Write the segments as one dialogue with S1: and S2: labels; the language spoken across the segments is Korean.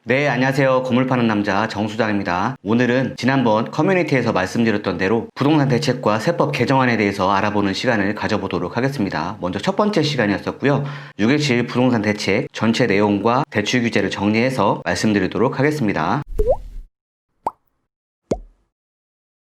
S1: 네, 안녕하세요. 건물 파는 남자 정수장입니다. 오늘은 지난번 커뮤니티에서 말씀드렸던 대로 부동산 대책과 세법 개정안에 대해서 알아보는 시간을 가져보도록 하겠습니다. 먼저 첫 번째 시간이었었고요. 6.17 부동산 대책 전체 내용과 대출 규제를 정리해서 말씀드리도록 하겠습니다.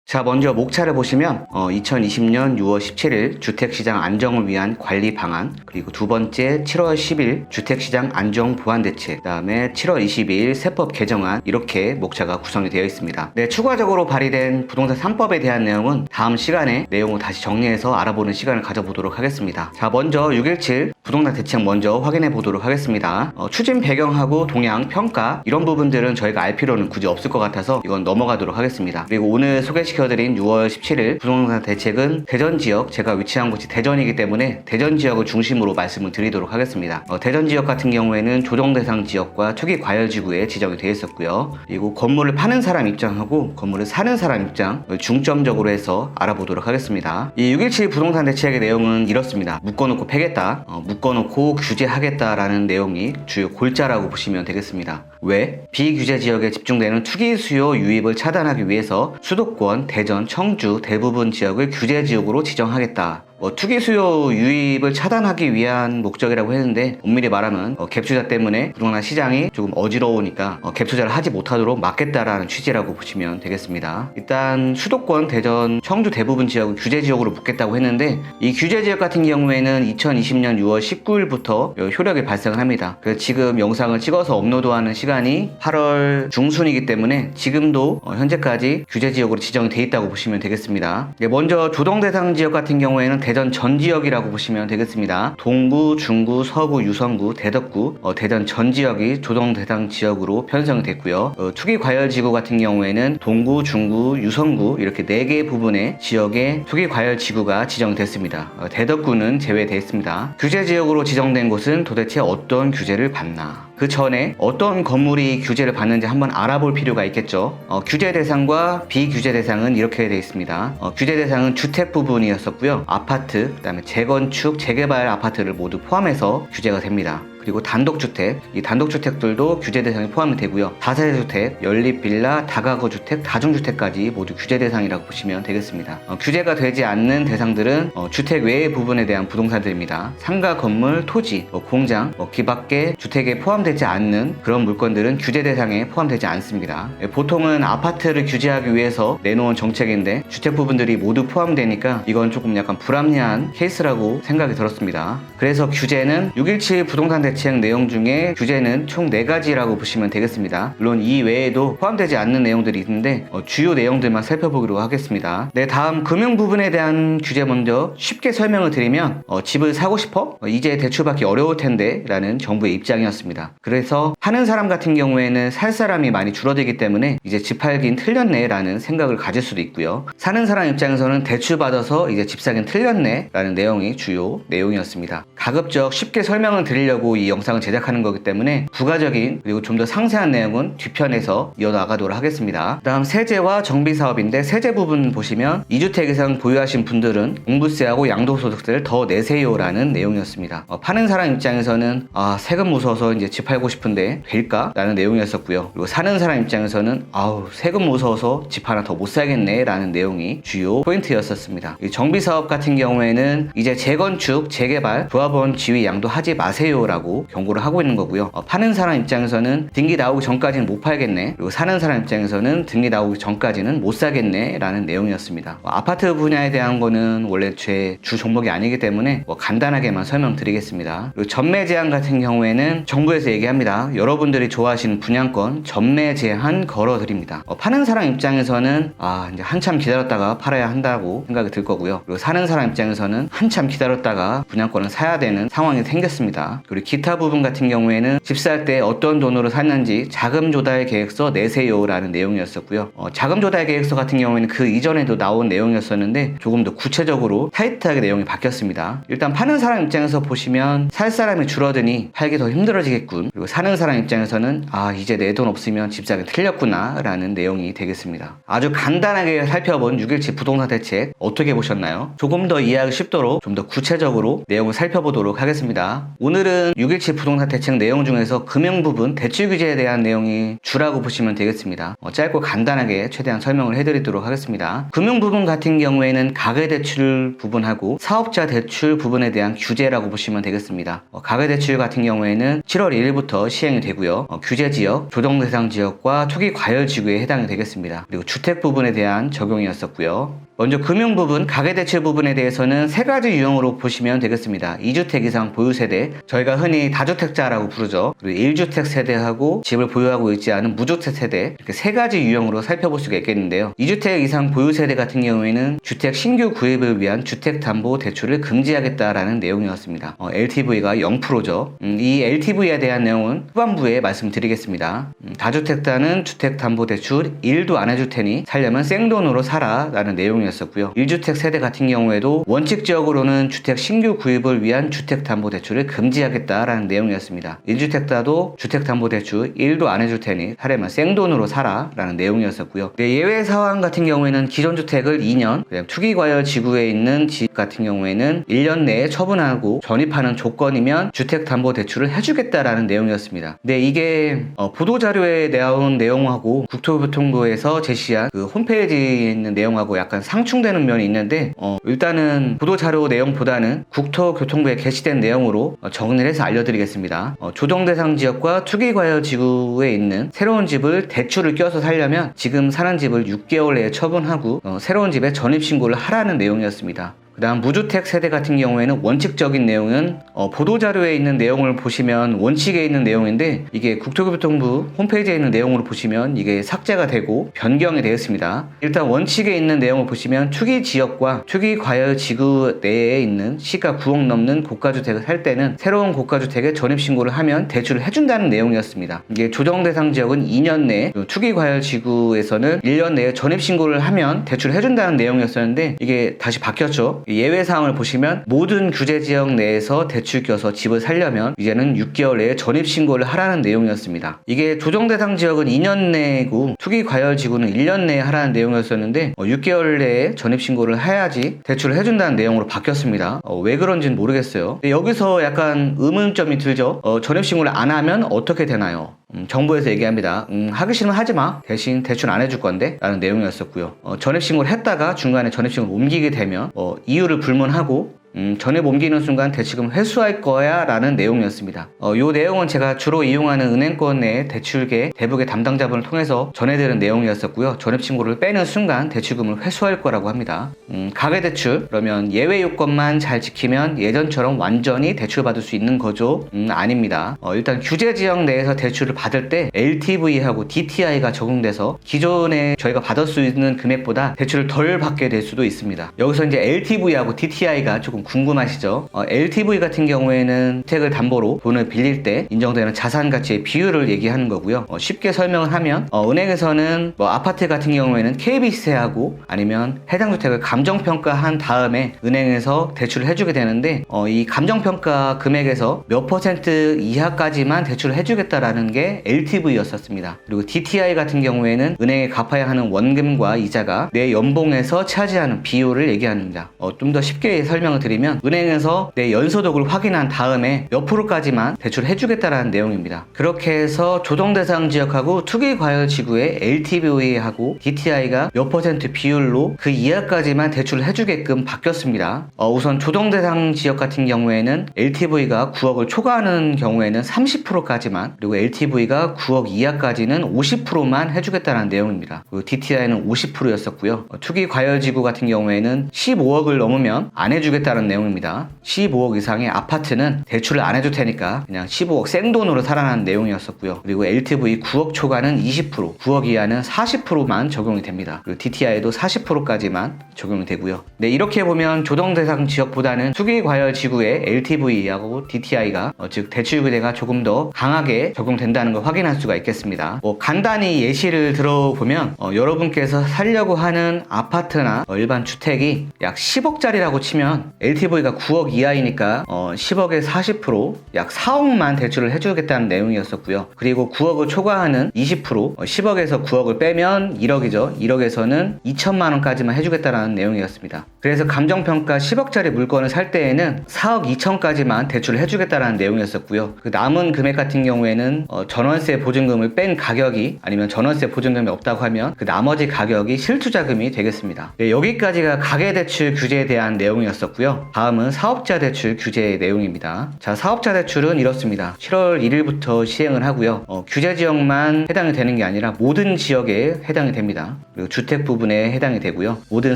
S1: 자, 먼저 목차를 보시면 2020년 6월 17일 주택시장 안정을 위한 관리 방안, 그리고 두 번째 7월 10일 주택시장 안정 보완 대책, 그 다음에 7월 22일 세법 개정안, 이렇게 목차가 구성이 되어 있습니다. 네, 추가적으로 발의된 부동산 3법에 대한 내용은 다음 시간에 내용을 다시 정리해서 알아보는 시간을 가져보도록 하겠습니다. 자, 먼저 6.17 부동산 대책 먼저 확인해 보도록 하겠습니다. 추진 배경하고 동향, 평가 이런 부분들은 저희가 알 필요는 굳이 없을 것 같아서 이건 넘어가도록 하겠습니다. 그리고 오늘 소개시켜드린 6월 17일 부동산 대책은 대전 지역, 제가 위치한 곳이 대전이기 때문에 대전 지역을 중심으로 말씀을 드리도록 하겠습니다. 대전 지역 같은 경우에는 조정 대상 지역과 초기 과열 지구에 지정이 되어 있었고요. 그리고 건물을 파는 사람 입장하고 건물을 사는 사람 입장을 중점적으로 해서 알아보도록 하겠습니다. 이 6.17 부동산 대책의 내용은 이렇습니다. 묶어놓고 패겠다, 묶어놓고 규제하겠다라는 내용이 주요 골자라고 보시면 되겠습니다. 왜? 비규제 지역에 집중되는 투기 수요 유입을 차단하기 위해서 수도권, 대전, 청주 대부분 지역을 규제 지역으로 지정하겠다. 투기 수요 유입을 차단하기 위한 목적이라고 했는데 엄밀히 말하면 갭 투자 때문에 부동산 시장이 조금 어지러우니까 갭 투자를 하지 못하도록 막겠다라는 취지라고 보시면 되겠습니다. 일단 수도권, 대전, 청주 대부분 지역을 규제 지역으로 묶겠다고 했는데 이 규제 지역 같은 경우에는 2020년 6월 19일부터 효력이 발생을 합니다. 그래서 지금 영상을 찍어서 업로드하는 시간이 8월 중순이기 때문에 지금도 현재까지 규제 지역으로 지정이 돼 있다고 보시면 되겠습니다. 먼저 조정 대상 지역 같은 경우에는 대전 전 지역이라고 보시면 되겠습니다. 동구, 중구, 서구, 유성구, 대덕구, 대전 전 지역이 조정 대상 지역으로 편성이 됐고요. 투기 과열 지구 같은 경우에는 동구, 중구, 유성구 이렇게 4개 부분의 지역에 투기 과열 지구가 지정됐습니다. 대덕구는 제외되어 있습니다. 규제 지역으로 지정된 곳은 도대체 어떤 규제를 받나? 그 전에 어떤 건물이 규제를 받는지 한번 알아볼 필요가 있겠죠. 규제 대상과 비규제 대상은 이렇게 되어 있습니다. 규제 대상은 주택 부분이었었고요. 아파트, 그 다음에 재건축, 재개발 아파트를 모두 포함해서 규제가 됩니다. 그리고 단독주택, 이 단독주택들도 규제 대상에 포함이 되고요. 다세대주택, 연립빌라, 다가구주택, 다중주택까지 모두 규제 대상이라고 보시면 되겠습니다. 규제가 되지 않는 대상들은 주택 외의 부분에 대한 부동산들입니다. 상가 건물, 토지, 공장, 기밖에 주택에 포함되지 않는 그런 물건들은 규제 대상에 포함되지 않습니다. 보통은 아파트를 규제하기 위해서 내놓은 정책인데 주택 부분들이 모두 포함되니까 이건 조금 약간 불합리한 케이스라고 생각이 들었습니다. 그래서 규제는 6.17 부동산 대책 내용 중에 규제는 총 4가지라고 보시면 되겠습니다. 물론 이 외에도 포함되지 않는 내용들이 있는데 주요 내용들만 살펴보기로 하겠습니다. 네, 다음 금융 부분에 대한 규제 먼저 쉽게 설명을 드리면 집을 사고 싶어? 이제 대출받기 어려울 텐데 라는 정부의 입장이었습니다. 그래서 파는 사람 같은 경우에는 살 사람이 많이 줄어들기 때문에 이제 집 팔긴 틀렸네 라는 생각을 가질 수도 있고요. 사는 사람 입장에서는 대출받아서 이제 집 사긴 틀렸네 라는 내용이 주요 내용이었습니다. 가급적 쉽게 설명을 드리려고 이 영상을 제작하는 거기 때문에 부가적인 그리고 좀 더 상세한 내용은 뒤편에서 이어나가도록 하겠습니다. 그 다음 세제와 정비 사업인데 세제 부분 보시면 2주택 이상 보유하신 분들은 종부세하고 양도소득세를 더 내세요 라는 내용이었습니다. 파는 사람 입장에서는 세금 무서워서 이제 집 팔고 싶은데 될까? 라는 내용이었었고요. 그리고 사는 사람 입장에서는 세금 무서워서 집 하나 더 못 사겠네 라는 내용이 주요 포인트였었습니다. 정비 사업 같은 경우에는 이제 재건축, 재개발, 조합원 지위 양도하지 마세요 라고 경고를 하고 있는 거고요. 파는 사람 입장에서는 등기 나오기 전까지는 못 팔겠네, 그리고 사는 사람 입장에서는 등기 나오기 전까지는 못 사겠네 라는 내용이었습니다. 아파트 분야에 대한 거는 원래 제 주 종목이 아니기 때문에 간단하게만 설명드리겠습니다. 그리고 전매 제한 같은 경우에는 정부에서 얘기합니다. 여러분들이 좋아하시는 분양권 전매 제한 걸어드립니다. 파는 사람 입장에서는 이제 한참 기다렸다가 팔아야 한다고 생각이 들 거고요. 그리고 사는 사람 입장에서는 한참 기다렸다가 분양권을 사야 되는 상황이 생겼습니다. 그리고 기타 부분 같은 경우에는 집 살 때 어떤 돈으로 샀는지 자금 조달 계획서 내세요 라는 내용이었었고요. 자금 조달 계획서 같은 경우에는 그 이전에도 나온 내용이었었는데 조금 더 구체적으로 타이트하게 내용이 바뀌었습니다. 일단 파는 사람 입장에서 보시면 살 사람이 줄어드니 팔기 더 힘들어지겠군, 그리고 사는 사람 입장에서는 이제 내 돈 없으면 집 사기 틀렸구나 라는 내용이 되겠습니다. 아주 간단하게 살펴본 6.17 부동산 대책 어떻게 보셨나요? 조금 더 이해하기 쉽도록 좀 더 구체적으로 내용을 살펴보도록 하겠습니다. 오늘은 6.17 617 부동산 대책 내용 중에서 금융 부분 대출 규제에 대한 내용이 주라고 보시면 되겠습니다. 짧고 간단하게 최대한 설명을 해드리도록 하겠습니다. 금융 부분 같은 경우에는 가계대출 부분하고 사업자 대출 부분에 대한 규제라고 보시면 되겠습니다. 가계대출 같은 경우에는 7월 1일부터 시행이 되고요. 규제지역, 조정대상 지역과 투기과열지구에 해당이 되겠습니다. 그리고 주택 부분에 대한 적용이었었고요. 먼저 금융 부분, 가계대출 부분에 대해서는 세 가지 유형으로 보시면 되겠습니다. 2주택 이상 보유세대, 저희가 흔히 다주택자라고 부르죠. 그리고 1주택 세대하고 집을 보유하고 있지 않은 무주택 세대, 이렇게 세 가지 유형으로 살펴볼 수가 있겠는데요. 2주택 이상 보유세대 같은 경우에는 주택 신규 구입을 위한 주택담보대출을 금지하겠다라는 내용이었습니다. LTV가 0%죠. 이 LTV에 대한 내용은 후반부에 말씀드리겠습니다. 다주택자는 주택담보대출 1도 안 해줄 테니 살려면 생돈으로 사라 라는 내용이었습니다. 1주택 세대 같은 경우에도 원칙적으로는 주택 신규 구입을 위한 주택담보대출을 금지하겠다라는 내용이었습니다. 1주택자도 주택담보대출 1도 안 해줄 테니 사려면 생돈으로 사라 라는 내용이었었고요. 예외 사항 같은 경우에는 기존 주택을 2년, 투기과열 지구에 있는 집 같은 경우에는 1년 내에 처분하고 전입하는 조건이면 주택담보대출을 해주겠다라는 내용이었습니다. 근데 이게 보도자료에 나온 내용하고 국토교통부에서 제시한 그 홈페이지에 있는 내용하고 약간 상충되는 면이 있는데 일단은 보도자료 내용보다는 국토교통부에 게시된 내용으로 정리를 해서 알려드리겠습니다. 조정대상 지역과 투기과열 지구에 있는 새로운 집을 대출을 껴서 살려면 지금 사는 집을 6개월 내에 처분하고 새로운 집에 전입신고를 하라는 내용이었습니다. 그 다음 무주택 세대 같은 경우에는 원칙적인 내용은 보도자료에 있는 내용을 보시면 원칙에 있는 내용인데 이게 국토교통부 홈페이지에 있는 내용으로 보시면 이게 삭제가 되고 변경이 되었습니다. 일단 원칙에 있는 내용을 보시면 투기지역과 투기과열지구 내에 있는 시가 9억 넘는 고가주택을 살 때는 새로운 고가주택에 전입신고를 하면 대출을 해준다는 내용이었습니다. 이게 조정대상 지역은 2년 내에, 투기과열지구에서는 1년 내에 전입신고를 하면 대출을 해준다는 내용이었었는데 이게 다시 바뀌었죠. 예외사항을 보시면 모든 규제지역 내에서 대출 껴서 집을 살려면 이제는 6개월 내에 전입신고를 하라는 내용이었습니다. 이게 조정대상 지역은 2년 내고 투기과열지구는 1년 내에 하라는 내용이었었는데 6개월 내에 전입신고를 해야지 대출을 해준다는 내용으로 바뀌었습니다. 왜 그런지는 모르겠어요. 여기서 약간 의문점이 들죠. 전입신고를 안 하면 어떻게 되나요? 정부에서 얘기합니다. 하기 싫으면 하지마. 대신 대출 안 해줄 건데 라는 내용이었었고요. 전입신고를 했다가 중간에 전입신고를 옮기게 되면 이유를 불문하고 전입 옮기는 순간 대출금 회수할 거야 라는 내용이었습니다. 이 내용은 제가 주로 이용하는 은행권 내 대출계 대북의 담당자분을 통해서 전해드린 내용이었었고요. 전입신고를 빼는 순간 대출금을 회수할 거라고 합니다. 가계대출, 그러면 예외 요건만 잘 지키면 예전처럼 완전히 대출받을 수 있는 거죠? 아닙니다. 일단 규제지역 내에서 대출을 받을 때 LTV하고 DTI가 적용돼서 기존에 저희가 받을 수 있는 금액보다 대출을 덜 받게 될 수도 있습니다. 여기서 이제 LTV하고 DTI가 조금 궁금하시죠? LTV 같은 경우에는 주택을 담보로 돈을 빌릴 때 인정되는 자산 가치의 비율을 얘기하는 거고요. 쉽게 설명을 하면 은행에서는 아파트 같은 경우에는 KB세하고 아니면 해당 주택을 감정평가한 다음에 은행에서 대출을 해주게 되는데 이 감정평가 금액에서 몇 퍼센트 이하까지만 대출을 해주겠다라는 게 LTV였었습니다. 그리고 DTI 같은 경우에는 은행에 갚아야 하는 원금과 이자가 내 연봉에서 차지하는 비율을 얘기합니다. 좀 더 쉽게 설명을 드리면 은행에서 내 연소득을 확인한 다음에 몇 프로까지만 대출을 해주겠다라는 내용입니다. 그렇게 해서 조정대상 지역하고 투기과열지구의 LTV하고 DTI가 몇 퍼센트 비율로 그 이하까지만 대출을 해주게끔 바뀌었습니다. 우선 조정대상 지역 같은 경우에는 LTV가 9억을 초과하는 경우에는 30%까지만, 그리고 LTV가 9억 이하까지는 50%만 해주겠다는 내용입니다. 그리고 DTI는 50%였었고요. 투기과열지구 같은 경우에는 15억을 넘으면 안 해주겠다는 내용입니다. 15억 이상의 아파트는 대출을 안 해줄 테니까 그냥 15억 생돈으로 살아나는 내용이었었고요. 그리고 LTV 9억 초과는 20%, 9억 이하는 40%만 적용이 됩니다. 그리고 DTI도 40%까지만 적용이 되고요. 네, 이렇게 보면 조정대상 지역보다는 투기과열지구의 LTV하고 DTI가 즉 대출 규제가 조금 더 강하게 적용된다는 걸 확인할 수가 있겠습니다. 간단히 예시를 들어보면 여러분께서 살려고 하는 아파트나 일반 주택이 약 10억짜리라고 치면 LTV가 9억 이하이니까 10억에 40%, 약 4억만 대출을 해주겠다는 내용이었었고요. 그리고 9억을 초과하는 20%, 10억에서 9억을 빼면 1억이죠. 1억에서는 2천만 원까지만 해주겠다는 내용이었습니다. 그래서 감정평가 10억짜리 물건을 살 때에는 4억 2천까지만 대출을 해주겠다는 내용이었었고요. 그 남은 금액 같은 경우에는 전월세 보증금을 뺀 가격이, 아니면 전월세 보증금이 없다고 하면 그 나머지 가격이 실투자금이 되겠습니다. 네, 여기까지가 가계대출 규제에 대한 내용이었었고요. 다음은 사업자 대출 규제의 내용입니다. 자, 사업자 대출은 이렇습니다. 7월 1일부터 시행을 하고요. 규제 지역만 해당이 되는 게 아니라 모든 지역에 해당이 됩니다. 그리고 주택 부분에 해당이 되고요. 모든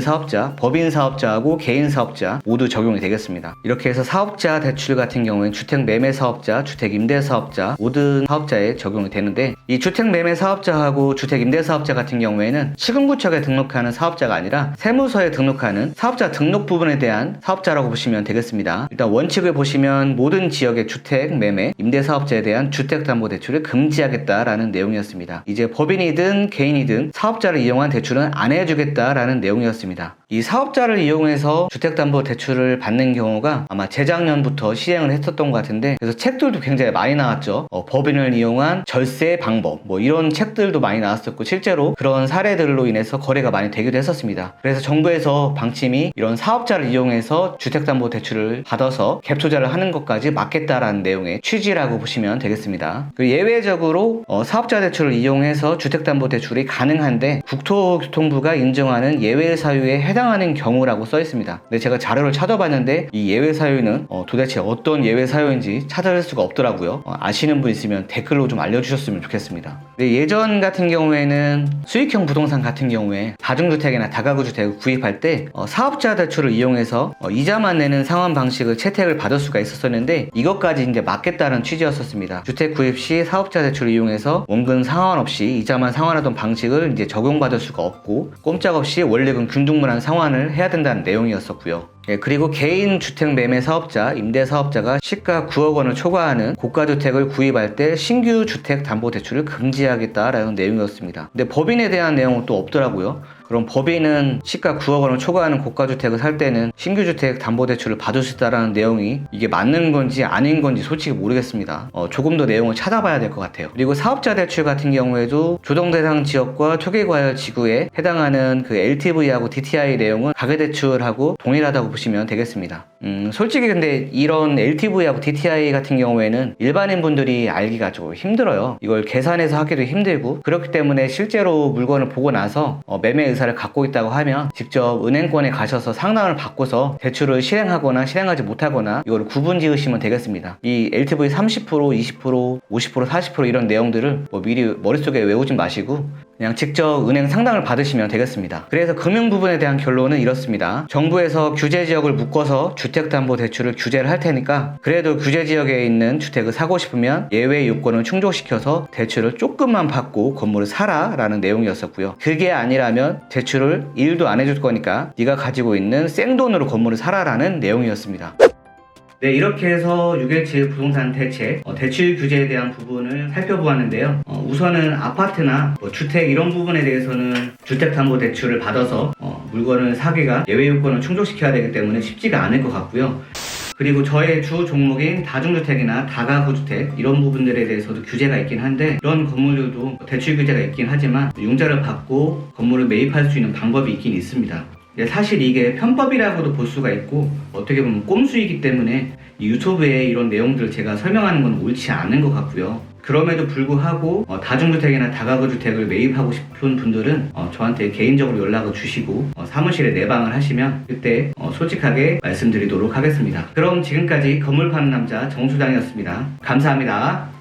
S1: 사업자, 법인 사업자하고 개인 사업자 모두 적용이 되겠습니다. 이렇게 해서 사업자 대출 같은 경우에는 주택 매매 사업자, 주택 임대 사업자 모든 사업자에 적용이 되는데, 이 주택 매매 사업자하고 주택 임대 사업자 같은 경우에는 시군구청에 등록하는 사업자가 아니라 세무서에 등록하는 사업자 등록 부분에 대한 사업자라고 보시면 되겠습니다. 일단 원칙을 보시면 모든 지역의 주택 매매 임대 사업자에 대한 주택담보대출을 금지하겠다라는 내용이었습니다. 이제 법인이든 개인이든 사업자를 이용한 대출은 안 해주겠다라는 내용이었습니다. 이 사업자를 이용해서 주택담보대출을 받는 경우가 아마 재작년부터 시행을 했었던 것 같은데, 그래서 책들도 굉장히 많이 나왔죠. 법인을 이용한 절세 방법 뭐 이런 책들도 많이 나왔었고, 실제로 그런 사례들로 인해서 거래가 많이 되기도 했었습니다. 그래서 정부에서 방침이 이런 사업자를 이용해서 주택담보대출을 받아서 갭 투자를 하는 것까지 막겠다라는 내용의 취지라고 보시면 되겠습니다. 예외적으로 사업자 대출을 이용해서 주택담보대출이 가능한데 국토교통부가 인정하는 예외 사유에 해당하는 경우라고 써 있습니다. 근데 제가 자료를 찾아봤는데 이 예외 사유는 도대체 어떤 예외 사유인지 찾아낼 수가 없더라고요. 아시는 분 있으면 댓글로 좀 알려주셨으면 좋겠습니다. 예전 같은 경우에는 수익형 부동산 같은 경우에 다중주택이나 다가구 주택을 구입할 때 사업자 대출을 이용해서 이자만 내는 상환 방식을 채택을 받을 수가 있었는데, 이것까지 이제 막겠다는 취지였었습니다. 주택 구입 시 사업자 대출을 이용해서 원금 상환 없이 이자만 상환하던 방식을 이제 적용받을 수가 없고, 꼼짝없이 원리금 균등분할 상환을 해야 된다는 내용이었었고요. 그리고 개인 주택 매매 사업자, 임대 사업자가 시가 9억 원을 초과하는 고가주택을 구입할 때 신규 주택 담보 대출을 금지하겠다라는 내용이었습니다. 근데 법인에 대한 내용은 또 없더라고요. 그럼 법인은 시가 9억 원을 초과하는 고가주택을 살 때는 신규주택 담보대출을 받을 수 있다는 내용이 이게 맞는 건지 아닌 건지 솔직히 모르겠습니다. 조금 더 내용을 찾아봐야 될 것 같아요. 그리고 사업자 대출 같은 경우에도 조정대상 지역과 토기과열 지구에 해당하는 그 LTV하고 DTI 내용은 가계대출하고 동일하다고 보시면 되겠습니다. 솔직히 근데 이런 LTV하고 DTI 같은 경우에는 일반인 분들이 알기가 좀 힘들어요. 이걸 계산해서 하기도 힘들고, 그렇기 때문에 실제로 물건을 보고 나서 매매 의사를 갖고 있다고 하면 직접 은행권에 가셔서 상담을 받고서 대출을 실행하거나 실행하지 못하거나 이걸 구분 지으시면 되겠습니다. 이 LTV 30%, 20%, 50%, 40% 이런 내용들을 미리 머릿속에 외우진 마시고 그냥 직접 은행 상담을 받으시면 되겠습니다. 그래서 금융 부분에 대한 결론은 이렇습니다. 정부에서 규제 지역을 묶어서 주택담보대출을 규제를 할 테니까 그래도 규제 지역에 있는 주택을 사고 싶으면 예외 요건을 충족시켜서 대출을 조금만 받고 건물을 사라 라는 내용이었었고요. 그게 아니라면 대출을 1도 안 해줄 거니까 네가 가지고 있는 생돈으로 건물을 사라 라는 내용이었습니다. 네, 이렇게 해서 617 부동산 대책, 대출 규제에 대한 부분을 살펴보았는데요. 우선은 아파트나 주택 이런 부분에 대해서는 주택담보대출을 받아서 물건을 사기가 예외 요건을 충족시켜야 되기 때문에 쉽지가 않을 것 같고요. 그리고 저의 주 종목인 다중주택이나 다가구주택 이런 부분들에 대해서도 규제가 있긴 한데, 이런 건물들도 대출 규제가 있긴 하지만 융자를 받고 건물을 매입할 수 있는 방법이 있긴 있습니다. 사실 이게 편법이라고도 볼 수가 있고 어떻게 보면 꼼수이기 때문에 이 유튜브에 이런 내용들을 제가 설명하는 건 옳지 않은 것 같고요. 그럼에도 불구하고 다중주택이나 다가구주택을 매입하고 싶은 분들은 저한테 개인적으로 연락을 주시고 사무실에 내방을 하시면 그때 솔직하게 말씀드리도록 하겠습니다. 그럼 지금까지 건물 파는 남자 정수장이었습니다. 감사합니다.